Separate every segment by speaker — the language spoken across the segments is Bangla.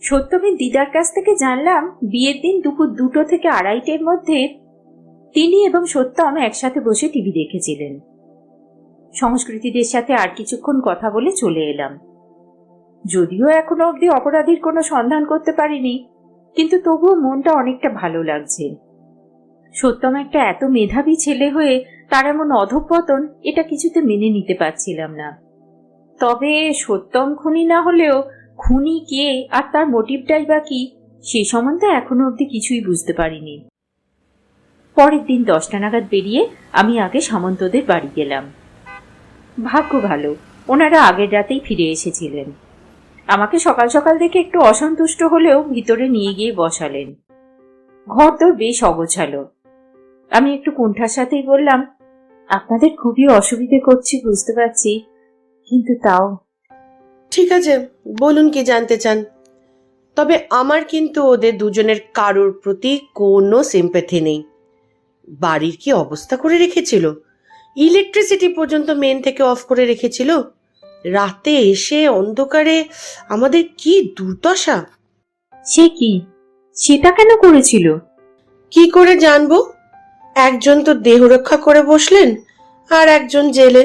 Speaker 1: সত্যমের দিদার কাছ থেকে জানলাম বিয়ের দিন দুপুর 2টো থেকে 2:30-এর মধ্যে তিনি এবং সত্যম একসাথে বসে টিভি দেখেছিলেন। সংস্কৃতিদের সাথে আর কিছুক্ষণ কথা বলে চলে এলাম। যদিও এখনো অবধি অপরাধীর কোনো সন্ধান করতে পারিনি, কিন্তু তবুও মনটা অনেকটা ভালো লাগছে। সত্যম একটা এত মেধাবী ছেলে হয়ে তার এমন অধঃপতন, এটা কিছুতে মেনে নিতে পারছিলাম না। তবে সত্যম খুনি না হলেও খুনি কে আর তার মোটিভটাই বা কি, সে সম্বন্ধে এখনো অবধি কিছুই বুঝতে পারিনি। পরের দিন 10টা নাগাদ বেরিয়ে আমি আগে সামন্তদের বাড়ি গেলাম। ভাগ্য ভালো, ওনারা আগের রাতেই ফিরে এসেছিলেন। আমাকে সকাল সকাল দেখে একটু অসন্তুষ্ট হলেও ভিতরে নিয়ে গিয়ে বসালেন। ঘর তো বেশ অগোছালো। আমি একটু কুণ্ঠার সাথেই বললাম, আপনাদের খুবই অসুবিধে করছি বুঝতে পারছি, কিন্তু তাও।
Speaker 2: ঠিক আছে, বলুন কি জানতে চান। তবে আমার কিন্তু ওদের দুজনের কারোর প্রতি কোনো সিম্প্যাথি নেই। বাড়ির কি অবস্থা করে রেখেছিল, ইলেকট্রিসিটি পর্যন্ত মেন থেকে অফ করে রেখেছিল। রাতে এসে অন্ধকারে আমাদের কি দুর্দশা।
Speaker 1: সে কি, সেটা কেন করেছিল?
Speaker 2: কি করে জানবো? একজন তো দেহ রক্ষা করে বসলেন, আর একজন জেলে।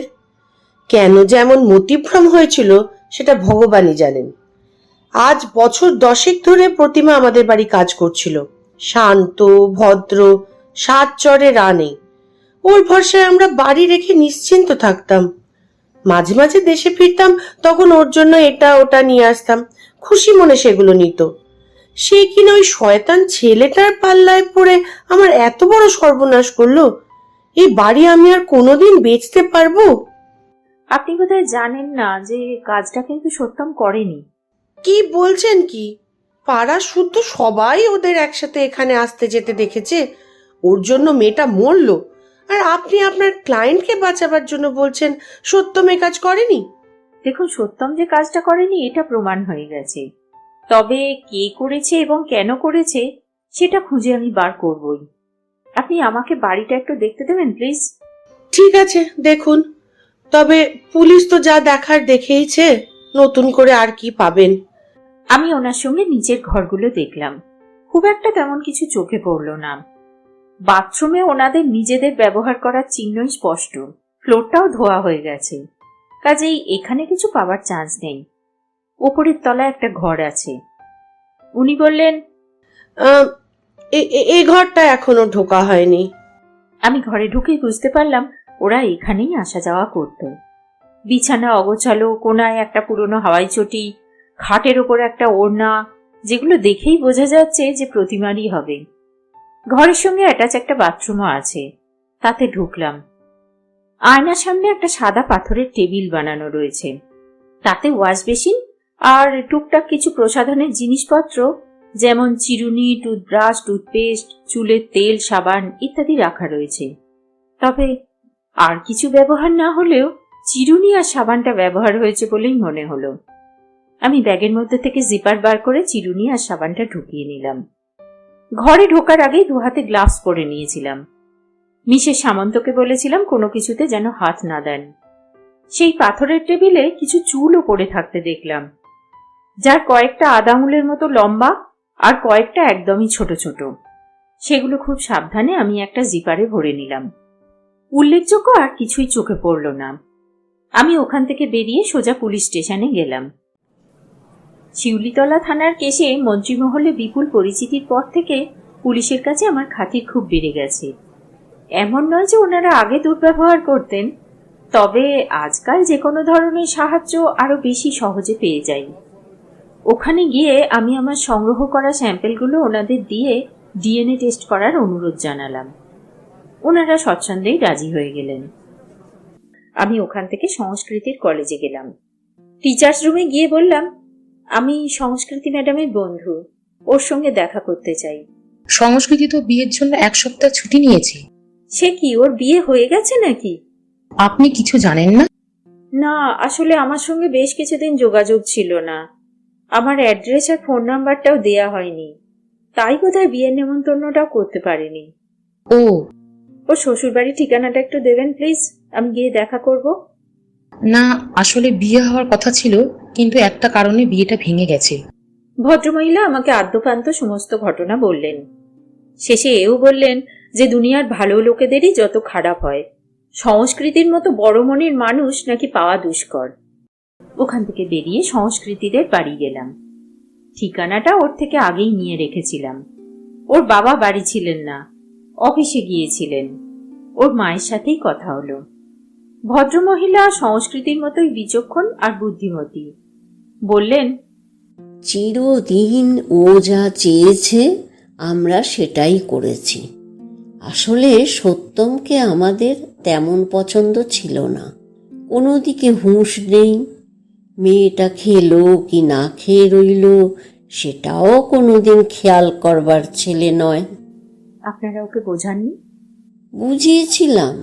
Speaker 2: কেন যেমন মতিভ্রম হয়েছিল সেটা ভগবানই জানেন। আজ বছর 10 ধরে প্রতিমা আমাদের বাড়ি কাজ করছিল। শান্ত, ভদ্র, 7 চরে রানে। ওর ভরসায় আমরা বাড়ি রেখে নিশ্চিন্ত থাকতাম। মাঝে মাঝে দেশে ফিরতাম, তখন ওর জন্য এটা ওটা নিয়ে আসতাম। খুশি মনে সেগুলো নিত। সে কিনা ওই শয়তান ছেলেটার পাল্লায় পড়ে আমার এত বড় সর্বনাশ করলো। এই বাড়ি আমি আর কোনোদিন বেচতে পারবো?
Speaker 1: আপনি বোধহয় জানেন না যে কাজটা কিন্তু সত্যম করেনি।
Speaker 2: কি বলছেন কি? পাড়া শুদ্ধ সবাই ওদের একসাথে এখানে আসতে যেতে দেখেছে। ওর জন্য মেয়েটা মরলো, আর আপনি আপনার ক্লায়েন্টকে বাঁচাবার জন্য বলছেন সত্যম এ কাজ করেনি?
Speaker 1: দেখুন, সত্যম যে কাজটা করেনি এটা প্রমাণ হয়ে গেছে। তবে কে করেছে এবং কেন করেছে সেটা খুঁজে আমি বার করবই। আপনি আমাকে বাড়িটা একটু দেখতে দেবেন প্লিজ?
Speaker 2: ঠিক আছে, দেখুন। তবে পুলিশ তো যা দেখার দেখেইছে, নতুন করে আর কি পাবেন?
Speaker 1: আমি ওনার সঙ্গে নিচের ঘরগুলো দেখলাম। খুব একটা তেমন কিছু চোখে পড়ল না। বাথরুমে ওনাদের নিজেদের ব্যবহার করার চিহ্নই স্পষ্ট। ফ্লোরটাও ধোয়া হয়ে গেছে, কাজেই এখানে কিছু পাওয়ার চান্স নেই। ওপরের তলায় একটা ঘর আছে। উনি বললেন,
Speaker 2: এই ঘরটা এখনো ঢোকা হয়নি।
Speaker 1: আমি ঘরে ঢুকেই বুঝতে পারলাম ওরা এখানেই আসা যাওয়া করত। বিছানা অগোছালো, কোনায় একটা পুরনো হাওয়াই চটি, খাটের ওপর একটা ওড়না, যেগুলো দেখেই বোঝা যাচ্ছে যে প্রতিমারই হবে। ঘরের সঙ্গে অ্যাটাচ একটা বাথরুমও আছে। তাতে ঢুকলাম। আয়নার সামনে একটা সাদা পাথরের টেবিল বানানো রয়েছে। তাতে ওয়াশ বেসিন আর টুকটাক কিছু প্রসাধনের জিনিসপত্র, যেমন চিরুনি, টুথব্রাশ, টুথপেস্ট, চুলের তেল, সাবান ইত্যাদি রাখা রয়েছে। তবে আর কিছু ব্যবহার না হলেও চিরুনি আর সাবানটা ব্যবহার হয়েছে বলেই মনে হলো। আমি ব্যাগের মধ্যে থেকে জিপার বার করে চিরুনি আর সাবানটা ঢুকিয়ে নিলাম। ঘরে ঢোকার আগেই 2 হাতে গ্লাভস পরে নিয়েছিলাম। মিসেস সামন্তকে বলেছিলাম কোনো কিছুতে যেন হাত না দেন। সেই পাথরের টেবিলে কিছু চুলও পড়ে থাকতে দেখলাম, যার কয়েকটা আদা আঙুলের মতো লম্বা আর কয়েকটা একদমই ছোট ছোট। সেগুলো খুব সাবধানে আমি একটা জিপারে ভরে নিলাম। উল্লেখযোগ্য আর কিছুই চোখে পড়ল না। আমি ওখান থেকে বেরিয়ে সোজা পুলিশ স্টেশনে গেলাম। শিউলিতলা থানার কেসে মন্ত্রীমহলে বিপুল পরিচিতির পর থেকে পুলিশের কাছে আমার খাতির খুব বেড়ে গেছে। এমন নয় যে ওনারা আগে দুর্ব্যবহার করতেন, তবে আজকাল যে কোনো ধরনের সাহায্য আরো বেশি সহজে পেয়ে যাই। ওখানে গিয়ে আমি আমার সংগ্রহ করা স্যাম্পেলগুলো ওনাদের দিয়ে ডিএনএ টেস্ট করার অনুরোধ জানালাম। ওনারা স্বচ্ছন্দেই রাজি হয়ে গেলেন। আমি ওখান থেকে সংস্কৃতির কলেজে গেলাম। টিচার্স রুমে গিয়ে বললাম, আমি সংস্কৃতি ম্যাডামের বন্ধু, ওর সঙ্গে দেখা করতে চাই।
Speaker 3: সংস্কৃতি তো বিয়ের জন্য 1 সপ্তাহ ছুটি নিয়েছে।
Speaker 1: সে কি, ওর বিয়ে হয়ে গেছে নাকি?
Speaker 3: আপনি কিছু জানেন না?
Speaker 1: না, আসলে আমার সঙ্গে বেশ কিছুদিন যোগাযোগ ছিল না। আমার অ্যাড্রেস আর ফোন নাম্বারটাও দেয়া হয়নি, তাই বোধহয় বিয়ের নেমন্তন্নটাও করতে পারিনি।
Speaker 3: ও,
Speaker 1: ওর শ্বশুরবাড়ির ঠিকানাটা একটু দেবেন প্লিজ, আমি গিয়ে দেখা করব।
Speaker 3: না, আসলে বিয়ে হওয়ার কথা ছিল, কিন্তু একটা কারণে বিয়েটা ভেঙে গেছে।
Speaker 1: ভদ্রমহিলা আমাকে আদ্যপান্ত সমস্ত ঘটনা বললেন। শেষে এও বললেন যে দুনিয়ার ভালো লোকেদেরই যত খারাপ হয়, সংস্কৃতির মতো বড় মনের মানুষ নাকি পাওয়া দুষ্কর। ওখান থেকে বেরিয়ে সংস্কৃতিদের বাড়ি গেলাম। ঠিকানাটা ওর থেকে আগেই নিয়ে রেখেছিলাম। ওর বাবা বাড়ি ছিলেন না, অফিসে গিয়েছিলেন। ওর মায়ের সাথেই কথা হলো। ভদ্রমহিলা সংস্কৃতির মতোই বিচক্ষণ আর বুদ্ধিমতী। বললেন,
Speaker 4: চিরদিন ও যা চেয়েছে আমরা সেটাই করেছি। আসলে সত্যমকে আমাদের তেমন পছন্দ ছিল না, কোনো দিকে হুঁশ নেই। মেয়েটা খেলো কি না খেয়ে রইল সেটাও কোনোদিন খেয়াল করবার ছেলে নয়।
Speaker 1: আপনারা ওকে বোঝাননি?
Speaker 4: বুঝিয়েছিলাম,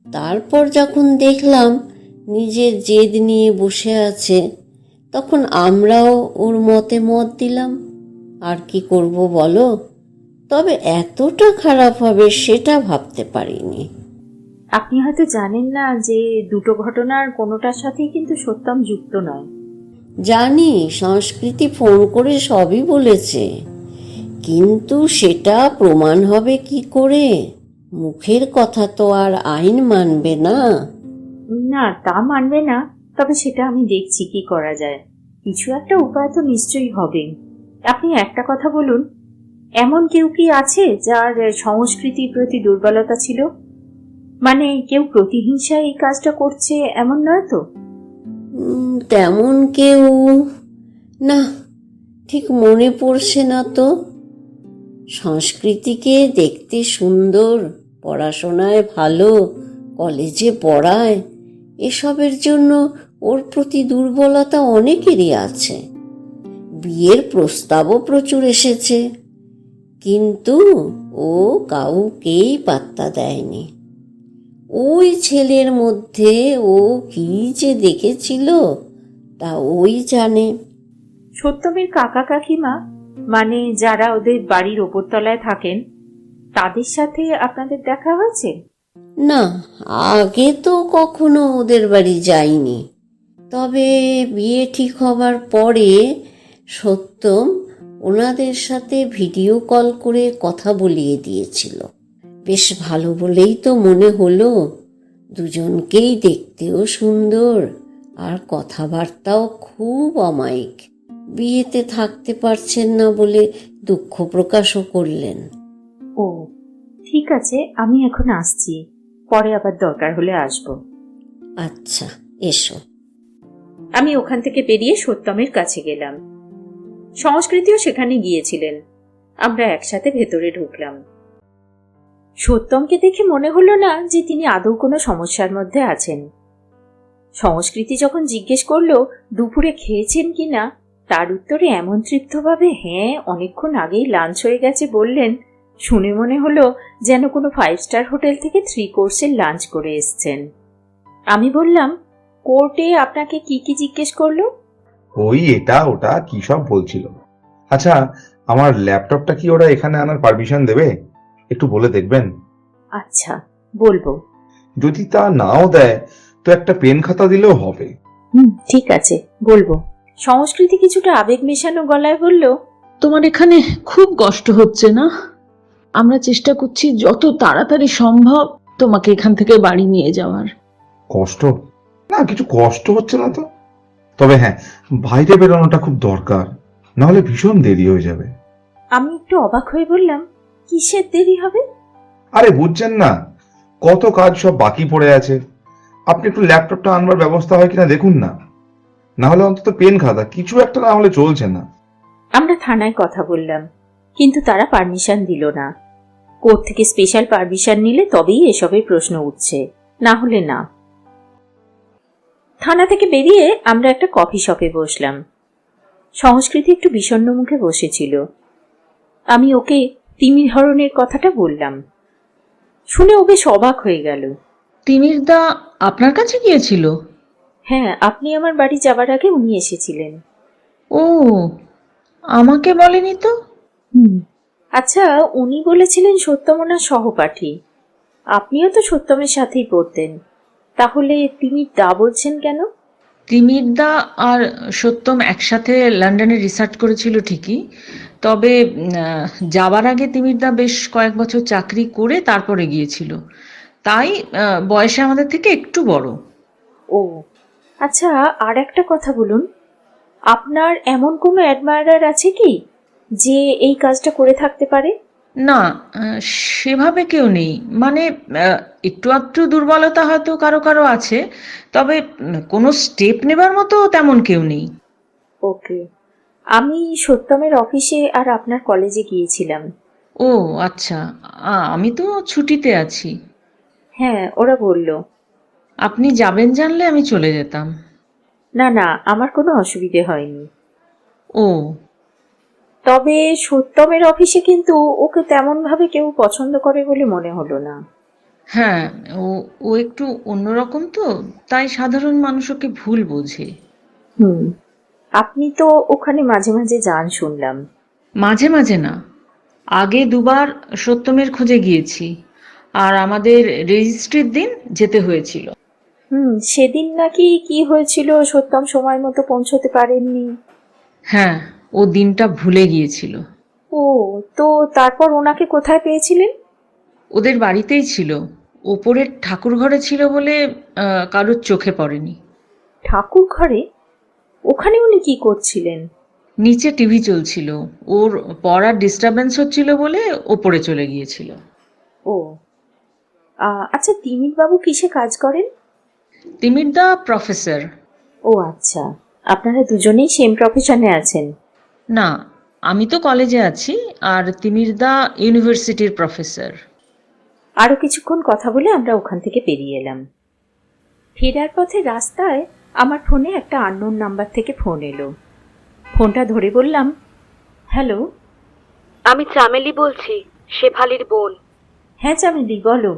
Speaker 4: তারপর যখন দেখলাম নিজের জেদ নিয়ে বসে আছে, তখন আমরাও ওর মতে মত দিলাম। আর কি করব বলো? তবে এতটা খারাপ হবে সেটা ভাবতে পারিনি।
Speaker 1: আপনি হয়তো জানেন না যে দুটো ঘটনার কোনোটার সাথেই কিন্তু সত্যম যুক্ত নয়।
Speaker 4: জানি, সংস্কৃতি ফোন করে সবই বলেছে, কিন্তু সেটা প্রমাণ হবে কি করে? মুখের কথা তো আর আইন মানবে না।
Speaker 1: না, তা মানবে না, তবে সেটা আমি দেখছি কি করা যায়। কিছু একটা উপায় তো নিশ্চয়ই হবে। আপনি একটা কথা বলুন, এমন কেউ কি আছে যার সংস্কৃতির প্রতি দুর্বলতা ছিল? মানে কেউ প্রতিহিংসায় এই কাজটা করছে এমন নয় তো?
Speaker 4: তেমন কেউ না, ঠিক মনে পড়ছে না তো। সংস্কৃতিকে দেখতে সুন্দর, পড়াশোনায় ভালো, কলেজে পড়ায়, এসবের জন্য ওর প্রতি দুর্বলতা অনেকেরই আছে। বিয়ের প্রস্তাবও প্রচুর এসেছে, কিন্তু ও কাউকেই পাত্তা দেয়নি। ওই ছেলের মধ্যে ও কি যে দেখেছিল তা ওই জানে।
Speaker 1: সত্যমের কাকা কাকিমা, মানে যারা ওদের বাড়ির ওপরতলায় থাকেন, তাদের সাথে আপনাদের দেখা হয়েছে?
Speaker 4: না, আগে তো কখনো ওদের বাড়ি যাইনি। তবে বিয়ে ঠিক হবার পরে সত্যম ওনাদের সাথে ভিডিও কল করে কথা বলিয়ে দিয়েছিল। বেশ ভালো বলেই তো মনে হলো। দুজনকেই দেখতেও সুন্দর আর কথাবার্তাও খুব অমায়িক। বিয়েতে থাকতে পারছেন না বলে দুঃখ প্রকাশও করলেন।
Speaker 1: ও ঠিক আছে, আমি এখন আসছি, পরে আবার দরকার হলে আসবো।
Speaker 4: আচ্ছা, এসো।
Speaker 1: আমি ওখান থেকে বেরিয়ে সত্যমের কাছে গেলাম। সংস্কৃতিও সেখানে গিয়েছিলেন। আমরা একসাথে ভেতরে ঢুকলাম। সত্যমকে দেখে মনে হলো না যে তিনি আদৌ কোনো সমস্যার মধ্যে আছেন। সংস্কৃতি যখন জিজ্ঞেস করলো দুপুরে খেয়েছেন কিনা, তার উত্তরে এমন তৃপ্তভাবে হ্যাঁ অনেকক্ষণ আগেই লাঞ্চ হয়ে গেছে বললেন, শুনে মনে হলো যেন কোনো 5 স্টার হোটেল থেকে 3 কোর্সের লাঞ্চ করে এসছেন। আমি বললাম, কোর্টে আপনাকে কি কি জিজ্ঞেস করলো?
Speaker 5: ওই এটা ওটা কি সব বলছিল। আচ্ছা, আমার ল্যাপটপটা কি ওরা এখানে আনার পারমিশন দেবে? একটু বলে দেখবেন।
Speaker 1: আচ্ছা, বলবো।
Speaker 5: যদি তা নাও দেয় তো একটা পেন খাতা দিলেও হবে।
Speaker 1: ঠিক আছে, বলবো। সংস্কৃতি কিছুটা আবেগ মেশানো গলায় বলল,
Speaker 6: তোমার এখানে খুব কষ্ট হচ্ছে না? আমরা চেষ্টা করছি যত তাড়াতাড়ি সম্ভব তোমাকে এখান থেকে বাড়ি নিয়ে যাওয়ার।
Speaker 5: কষ্ট? না, কিছু কষ্ট হচ্ছে না তো। তবে হ্যাঁ, বাইরে বেরোনোটা খুব দরকার, নাহলে ভীষণ দেরি হয়ে যাবে।
Speaker 1: আমি একটু অবাক হয়ে বললাম, কিসের দেরি হবে?
Speaker 5: আরে বুঝছেন না, কত কাজ সব বাকি পড়ে আছে। আপনি একটু ল্যাপটপটা আনবার ব্যবস্থা হয় কিনা দেখুন না, না হলে অন্তত পেন খাতা কিছু একটা না হলে চলছে না।
Speaker 1: আমরা থানায় কথা বললাম, কিন্তু তারা পারমিশন দিল না। কোর্ট থেকে স্পেশাল পারমিশন নিলে তবেই এসবের প্রশ্ন উঠছে, না হলে না। থানা থেকে বেরিয়ে আমরা একটা কফি শপে বসলাম। সংস্কৃতি একটু বিষণ্ণ মুখে বসেছিল। আমি ওকে তিমির ধরনের কথাটা বললাম। শুনে ও বেশ অবাক হয়ে গেল।
Speaker 6: তিমির দা আপনার কাছে গিয়েছিল?
Speaker 1: হ্যাঁ, আপনি আমার বাড়ি যাবার আগে উনি এসেছিলেন।
Speaker 6: ও, আমাকে বলেনি তো।
Speaker 1: আচ্ছা, উনি বলেছিলেন সত্যম ওনার সহপাঠী। আপনিও তো সত্যমের সাথেই পড়তেন, তাহলে তিনি দা বলছেন কেন?
Speaker 6: তিমিরদা আর সত্যম একসাথে লন্ডনে রিসার্চ করেছিল ঠিকই, তবে যাবার আগে তিমিরদা বেশ কয়েক বছর চাকরি করে তারপরে গিয়েছিল, তাই বয়সে আমাদের থেকে একটু বড়।
Speaker 1: ও আচ্ছা, আর একটা কথা বলুন, আপনার এমন কোনো অ্যাডমায়ারার আছে কি যে এই কাজটা করে থাকতে পারে?
Speaker 6: না, সেভাবে কেউ নেই, মানে একটু আধটু দুর্বলতা হয়তো কারো কারো আছে, তবে কোনো স্টেপ নেবার মতো তেমন কেউ নেই।
Speaker 1: ওকে, আমি সত্যমের অফিসে আর আপনার কলেজে গিয়েছিলাম।
Speaker 6: ও আচ্ছা, আমি তো ছুটিতে আছি।
Speaker 1: হ্যাঁ, ওরা বলল।
Speaker 6: আপনি যাবেন জানলে আমি চলে যেতাম।
Speaker 1: না না, আমার কোনো অসুবিধে হয়নি।
Speaker 6: ও
Speaker 1: তবে সত্যমের অফিসে কিন্তু ওকে তেমনভাবে কেউ পছন্দ করে বলে মনে হলো না।
Speaker 6: হ্যাঁ, ও ও একটু অন্যরকম তো, তাই সাধারণ মানুষ ওকে ভুল বোঝে।
Speaker 1: হুম, আপনি তো ওখানে মাঝে মাঝে যান শুনলাম।
Speaker 6: মাঝে মাঝে না, আগে দুবার সত্যমের খোঁজে গিয়েছি, আর আমাদের রেজিস্ট্রির দিন যেতে হয়েছিল।
Speaker 1: সেদিন নাকি কি হয়েছিল, সত্যম সময় মতো পৌঁছতে পারেননি।
Speaker 6: হ্যাঁ, ও দিনটা ভুলে গিয়েছিল।
Speaker 1: ও, তো তারপর ওনাকে কোথায় পেয়েছিলেন?
Speaker 6: ওদের বাড়িতেই ছিল, ওপরের ঠাকুর ঘরে ছিল বলে কারোর চোখে পড়েনি।
Speaker 1: ঠাকুর ঘরে? ওখানে উনি কি করছিলেন?
Speaker 6: নিচে টিভি চলছিল, ওর পড়ার ডিস্টারবেন্স হচ্ছিল বলে ওপরে চলে গিয়েছিল।
Speaker 1: ও আচ্ছা, তিমির বাবু কিসে কাজ করেন?
Speaker 6: তিমিরদা প্রফেসর।
Speaker 1: ও আচ্ছা, আপনারা দুজনেই সেম প্রফেশনে আছেন?
Speaker 6: না, আমি তো কলেজে আছি, আর তিমিরদা ইউনিভার্সিটির প্রফেসর।
Speaker 1: আরো কিছুক্ষণ কথা বলে আমরা ওখান থেকে বেরিয়ে এলাম। ফেরার পথে রাস্তায় আমার ফোনে একটা আননোন নাম্বার থেকে ফোন এলো। ফোনটা ধরে বললাম, হ্যালো।
Speaker 7: আমি চামেলি বলছি, শেফালির বোন।
Speaker 1: হ্যাঁ চামেলি, বলো।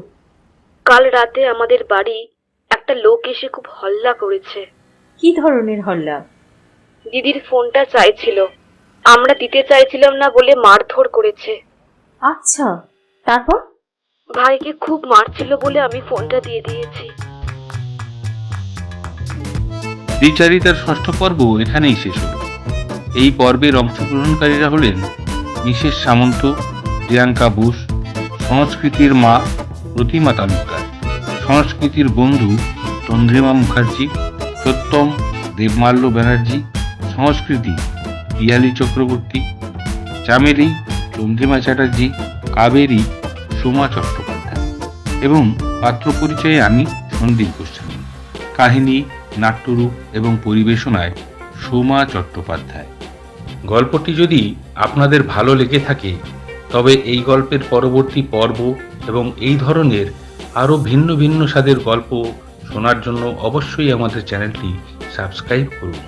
Speaker 7: কাল রাতে আমাদের বাড়ি একটা লোক এসে খুব হল্লা করেছে।
Speaker 1: কি ধরনের হল্লা?
Speaker 7: দিদির ফোনটা চাইছিল, আমরা দিতে চাইছিলাম না বলে মারধর করেছে।
Speaker 1: আচ্ছা, তারপর?
Speaker 7: ভাইকে খুব মারছিল বলে আমি ফোনটা দিয়ে দিয়েছি।
Speaker 8: দ্বিচারিতার ষষ্ঠ পর্ব এখানেই শেষ হল। এই পর্বের অংশগ্রহণকারীরা হলেন মিসেস সামন্ত, প্রিয়াঙ্কা বোস, সংস্কৃতির মা প্রতিমা তালুকদার, সংস্কৃতির বন্ধু তন্দ্রিমা মুখার্জি, সত্যম দেবমাল্য ব্যানার্জি, সংস্কৃতি পিয়ালি চক্রবর্তী, চামেলি চন্দ্রিমা চ্যাটার্জি, কাবেরী সোমা চট্টোপাধ্যায় এবং পাত্র পরিচয়ে আমি সন্দীপ গোস্বামী। কাহিনী, নাট্যরূপ এবং পরিবেশনায় সোমা চট্টোপাধ্যায়। গল্পটি যদি আপনাদের ভালো লেগে থাকে তবে এই গল্পের পরবর্তী পর্ব এবং এই ধরনের আরও ভিন্ন ভিন্ন স্বাদের গল্প শোনার জন্য অবশ্যই আমাদের চ্যানেলটি সাবস্ক্রাইব করুন।